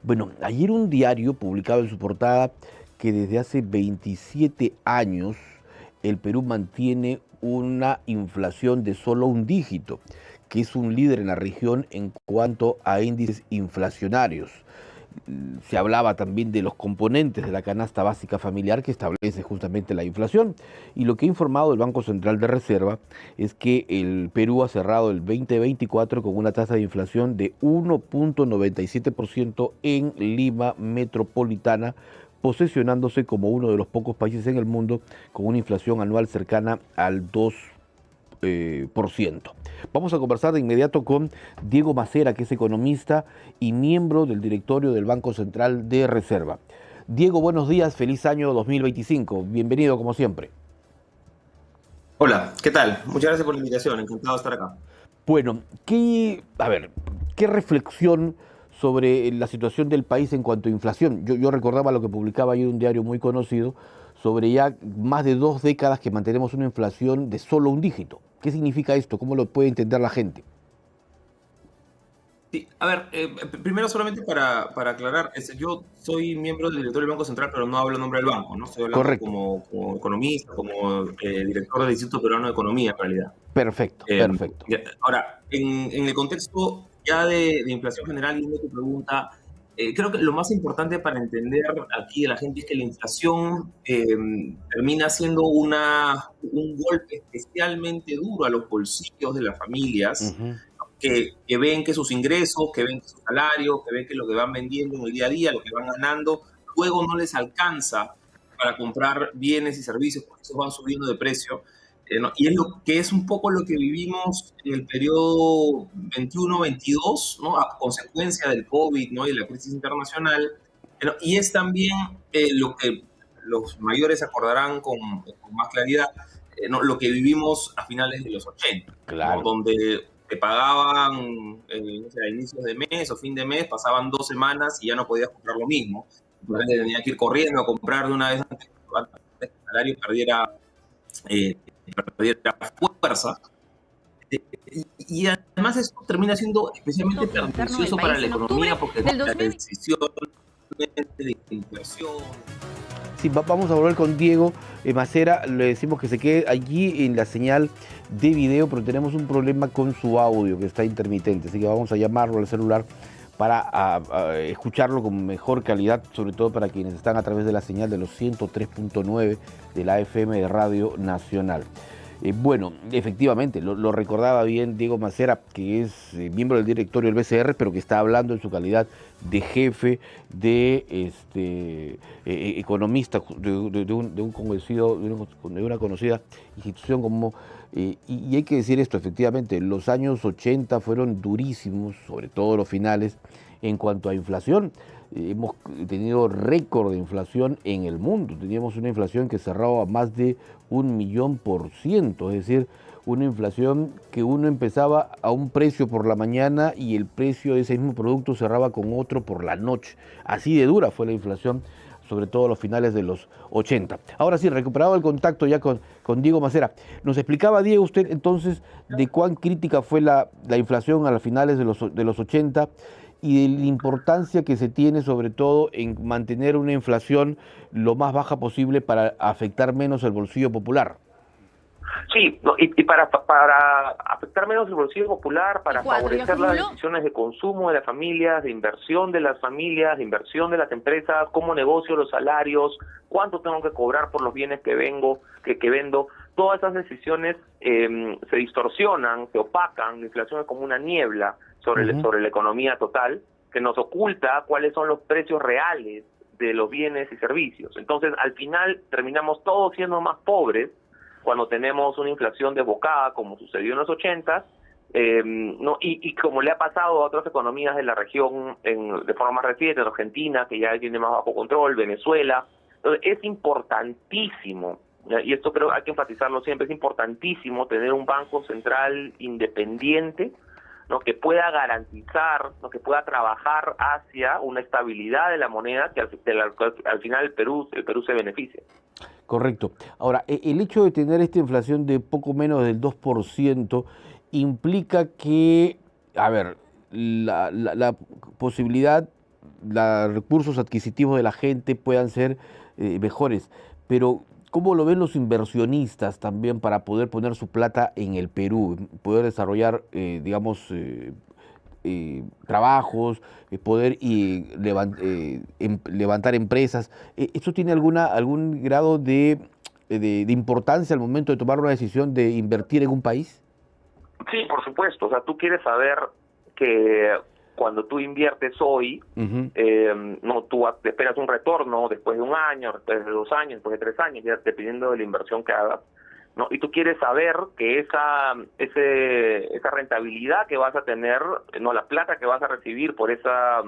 Bueno, ayer un diario publicaba en su portada que desde hace 27 años el Perú mantiene una inflación de solo un dígito, que es un líder en la región en cuanto a índices inflacionarios. Se hablaba también de los componentes de la canasta básica familiar que establece justamente la inflación. Y lo que ha informado el Banco Central de Reserva es que el Perú ha cerrado el 2024 con una tasa de inflación de 1,97% en Lima metropolitana, posesionándose como uno de los pocos países en el mundo con una inflación anual cercana al 2%. Vamos a conversar de inmediato con Diego Macera, que es economista y miembro del directorio del Banco Central de Reserva. Diego, buenos días, feliz año 2025. Bienvenido como siempre. Hola, ¿qué tal? Muchas gracias por la invitación, encantado de estar acá. Bueno, ¿qué reflexión sobre la situación del país en cuanto a inflación? Yo recordaba lo que publicaba ayer un diario muy conocido sobre ya más de 2 décadas que mantenemos una inflación de solo un dígito. ¿Qué significa esto? ¿Cómo lo puede entender la gente? Sí, a ver, primero solamente para aclarar, yo soy miembro del directorio del Banco Central, pero no hablo en nombre del banco, ¿no? Estoy hablando Correcto. como economista, como director del Instituto Peruano de Economía, en realidad. Perfecto, Eh, perfecto. Ahora, en el contexto ya de inflación general, y de tu pregunta, creo que lo más importante para entender aquí de la gente es que la inflación termina siendo un golpe especialmente duro a los bolsillos de las familias Ujú. que ven que sus ingresos, que ven que su salario, que ven que lo que van vendiendo en el día a día, lo que van ganando, luego no les alcanza para comprar bienes y servicios, porque esos van subiendo de precio. ¿No? Y es lo que es un poco lo que vivimos en el periodo 21-22, ¿no? A consecuencia del COVID, ¿no? Y de la crisis internacional. ¿No? Y es también lo que los mayores acordarán con más claridad, ¿no? Lo que vivimos a finales de los 80, ¿no? Claro. Donde te pagaban, no sé, a inicios de mes o fin de mes, pasaban 2 semanas y ya no podías comprar lo mismo. Entonces tenía que ir corriendo a comprar de una vez antes que el salario eh, perdiera fuerza. Y además esto termina siendo especialmente Interno del pernicioso para país la en octubre economía porque del la 2020. decisión de inversión. Sí, vamos a volver con Diego Macera. Le decimos que se quede allí en la señal de video, pero tenemos un problema con su audio que está intermitente. Así que vamos a llamarlo al celular para escucharlo con mejor calidad, sobre todo para quienes están a través de la señal de los 103.9 de la FM de Radio Nacional. Bueno, efectivamente, lo recordaba bien Diego Macera, que es miembro del directorio del BCR, pero que está hablando en su calidad de jefe de economista de un conocido, de una conocida institución como... y hay que decir esto, efectivamente, los años 80 fueron durísimos, sobre todo los finales, en cuanto a inflación. Hemos tenido récord de inflación en el mundo. Teníamos una inflación que cerraba a más de 1.000.000%, es decir, una inflación que uno empezaba a un precio por la mañana y el precio de ese mismo producto cerraba con otro por la noche. Así de dura fue la inflación, sobre todo a los finales de los 80. Ahora sí, recuperado el contacto ya con Diego Macera. Nos explicaba, Diego, usted entonces de cuán crítica fue la inflación a las finales de los 80 y de la importancia que se tiene sobre todo en mantener una inflación lo más baja posible para afectar menos el bolsillo popular. Sí, no, y para afectar menos el bolsillo popular, Y para cuatro, y favorecer las acumuló. decisiones de consumo de las familias, de inversión de las familias, de inversión de las empresas, cómo negocio los salarios, cuánto tengo que cobrar por los bienes que vendo, todas esas decisiones se distorsionan, se opacan, la inflación es como una niebla Ujú. sobre la economía total, que nos oculta cuáles son los precios reales de los bienes y servicios. Entonces, al final, terminamos todos siendo más pobres cuando tenemos una inflación desbocada, como sucedió en los 80, ¿no? Y como le ha pasado a otras economías de la región de forma más reciente, en Argentina, que ya tiene más bajo control, Venezuela. Entonces, es importantísimo, ¿ya? Y esto creo que hay que enfatizarlo siempre, es importantísimo tener un banco central independiente, ¿no? Que pueda garantizar, ¿no? Que pueda trabajar hacia una estabilidad de la moneda que al final el Perú se beneficie. Correcto. Ahora, el hecho de tener esta inflación de poco menos del 2% implica que, a ver, la posibilidad los recursos adquisitivos de la gente puedan ser mejores. Pero, ¿cómo lo ven los inversionistas también para poder poner su plata en el Perú, poder desarrollar, digamos, trabajos, poder levantar empresas? ¿Esto tiene algún grado de importancia al momento de tomar una decisión de invertir en un país? Sí, por supuesto. O sea, tú quieres saber que cuando tú inviertes hoy, no, tú esperas un retorno después de un año, después de 2 años, después de 3 años, ya dependiendo de la inversión que hagas, ¿no? Y tú quieres saber que esa rentabilidad que vas a tener, no, la plata que vas a recibir por esa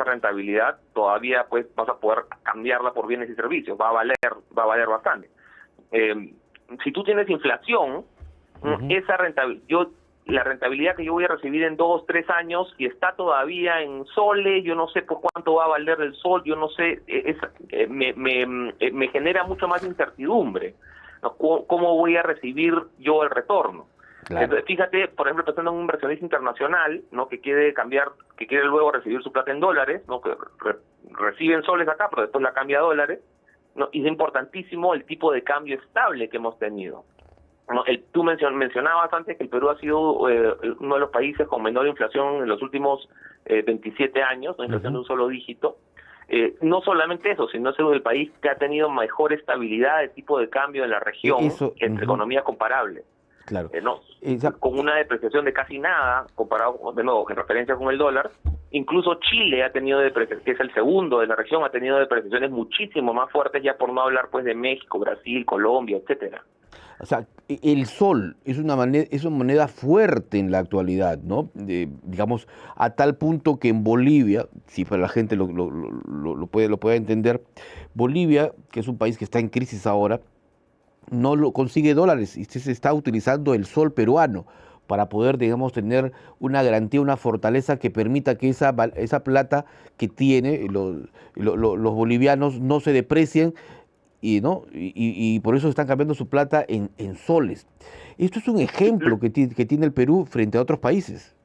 rentabilidad, todavía pues vas a poder cambiarla por bienes y servicios, va a valer bastante. Si tú tienes inflación, la rentabilidad que yo voy a recibir en 2, 3 años y está todavía en soles, yo no sé por cuánto va a valer el sol, yo no sé, me genera mucho más incertidumbre, ¿no? ¿Cómo voy a recibir yo el retorno? Claro. Entonces, fíjate, por ejemplo, pensando en un inversionista internacional, ¿no? que quiere luego recibir su plata en dólares, ¿no? que recibe en soles acá, pero después la cambia a dólares, ¿no? Y es importantísimo el tipo de cambio estable que hemos tenido. No, tú mencionabas antes que el Perú ha sido uno de los países con menor inflación en los últimos 27 años, ¿no? Inflación de un solo dígito. No solamente eso, sino es el país que ha tenido mejor estabilidad de tipo de cambio en la región entre economías comparables. Claro. ¿No? Con una depreciación de casi nada, comparado, de nuevo, en referencia con el dólar. Incluso Chile ha tenido depreciaciones, que es el segundo de la región, ha tenido depreciaciones muchísimo más fuertes, ya por no hablar pues de México, Brasil, Colombia, etcétera. O sea, el sol es una moneda fuerte en la actualidad, ¿no? Digamos, a tal punto que en Bolivia, si para la gente lo puede entender, Bolivia, que es un país que está en crisis ahora, no lo consigue dólares y se está utilizando el sol peruano para poder, digamos, tener una garantía, una fortaleza que permita que esa plata que tiene los bolivianos no se deprecien y por eso están cambiando su plata en soles. Esto es un ejemplo que tiene el Perú frente a otros países.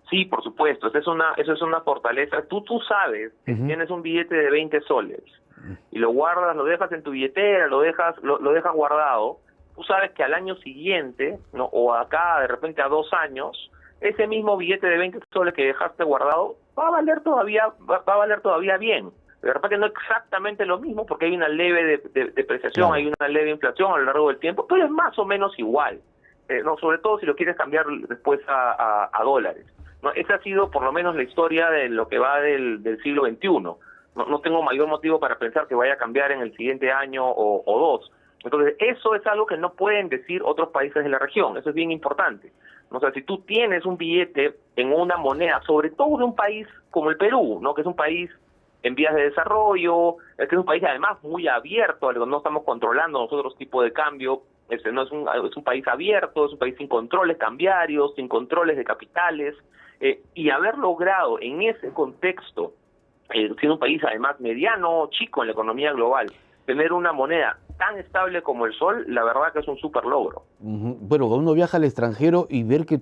Sí, por supuesto, eso es una fortaleza. Tú sabes que tienes un billete de 20 soles y lo guardas, lo dejas en tu billetera, lo dejas guardado. Tú sabes que al año siguiente, ¿no? O acá de repente a 2 años, ese mismo billete de 20 soles que dejaste guardado va a valer todavía bien. De repente no exactamente lo mismo porque hay una leve depreciación, claro. Hay una leve inflación a lo largo del tiempo, pero es más o menos igual, no, sobre todo si lo quieres cambiar después a dólares. ¿No? Esa ha sido por lo menos la historia de lo que va del siglo XXI. No tengo mayor motivo para pensar que vaya a cambiar en el siguiente año o 2. Entonces, eso es algo que no pueden decir otros países de la región, eso es bien importante. O sea, si tú tienes un billete en una moneda, sobre todo de un país como el Perú, ¿no? Que es un país en vías de desarrollo, que es un país además muy abierto, no estamos controlando nosotros tipo de cambio, es un país abierto, es un país sin controles cambiarios, sin controles de capitales, y haber logrado en ese contexto, siendo un país además mediano, chico en la economía global, tener una moneda tan estable como el sol, la verdad que es un súper logro. Bueno, cuando uno viaja al extranjero y ver que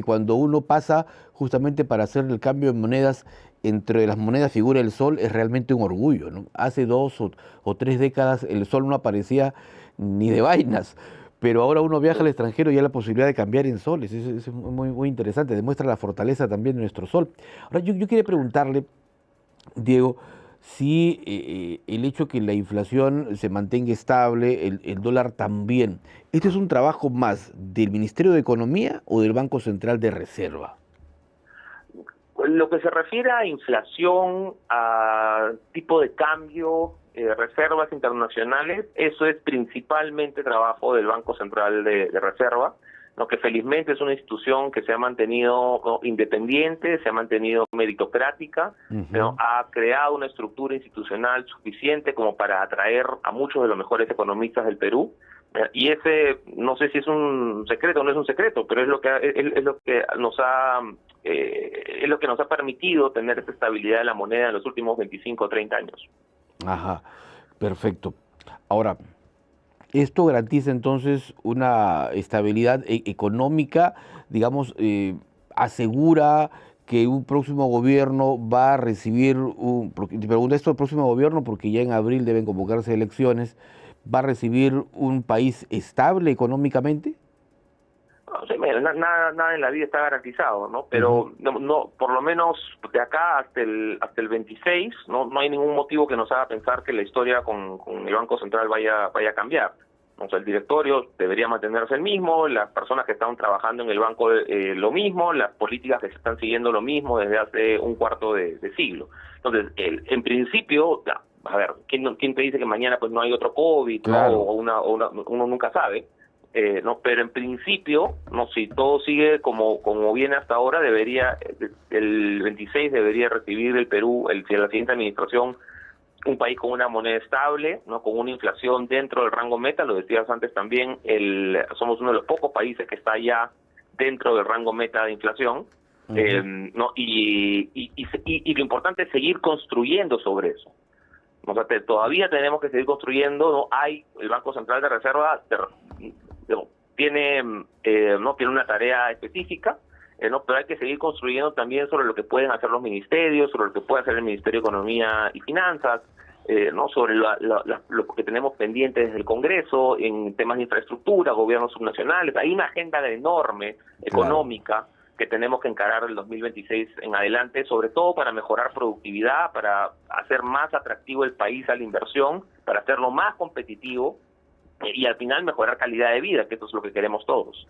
cuando uno pasa justamente para hacer el cambio de monedas, entre las monedas figura el sol, es realmente un orgullo, ¿no? Hace 2 o 3 décadas el sol no aparecía ni de vainas, pero ahora uno viaja al extranjero y hay la posibilidad de cambiar en soles. Es muy, muy interesante, demuestra la fortaleza también de nuestro sol. Ahora, yo quería preguntarle, Diego, si el hecho que la inflación se mantenga estable, el dólar también, ¿este es un trabajo más del Ministerio de Economía o del Banco Central de Reserva? Lo que se refiere a inflación, a tipo de cambio, reservas internacionales, eso es principalmente trabajo del Banco Central de Reserva, ¿no? Que felizmente es una institución que se ha mantenido, ¿no?, independiente, se ha mantenido meritocrática, ¿no? Ha creado una estructura institucional suficiente como para atraer a muchos de los mejores economistas del Perú. Y ese, no sé si es un secreto o no es un secreto, pero es lo que nos ha permitido tener esta estabilidad de la moneda en los últimos 25 o 30 años. Ajá, perfecto. Ahora, esto garantiza entonces una estabilidad económica, digamos, asegura que un próximo gobierno va a recibir, te pregunto esto, el próximo gobierno, porque ya en abril deben convocarse elecciones, ¿va a recibir un país estable económicamente? No sé, mira, nada en la vida está garantizado, ¿no? Pero por lo menos de acá hasta el 26, no hay ningún motivo que nos haga pensar que la historia con el Banco Central vaya a cambiar. O sea, el directorio debería mantenerse el mismo, las personas que están trabajando en el banco lo mismo, las políticas que se están siguiendo lo mismo desde hace un cuarto de siglo. Entonces, en principio, a ver, ¿quién te dice que mañana pues no hay otro COVID, Claro. ¿no? Uno nunca sabe. No, pero en principio, no, si todo sigue como viene hasta ahora, el 26 debería recibir el Perú, si la siguiente administración, un país con una moneda estable, no, con una inflación dentro del rango meta. Lo decías antes también, somos uno de los pocos países que está ya dentro del rango meta de inflación. No, y lo importante es seguir construyendo sobre eso. O sea, todavía tenemos que seguir construyendo. No hay el Banco Central de Reserva tiene una tarea específica, pero hay que seguir construyendo también sobre lo que pueden hacer los ministerios, sobre lo que puede hacer el Ministerio de Economía y Finanzas, sobre lo que tenemos pendiente desde el Congreso en temas de infraestructura, gobiernos subnacionales. Hay una agenda enorme económica que tenemos que encarar el 2026 en adelante, sobre todo para mejorar productividad, para hacer más atractivo el país a la inversión, para hacerlo más competitivo y al final mejorar calidad de vida, que eso es lo que queremos todos.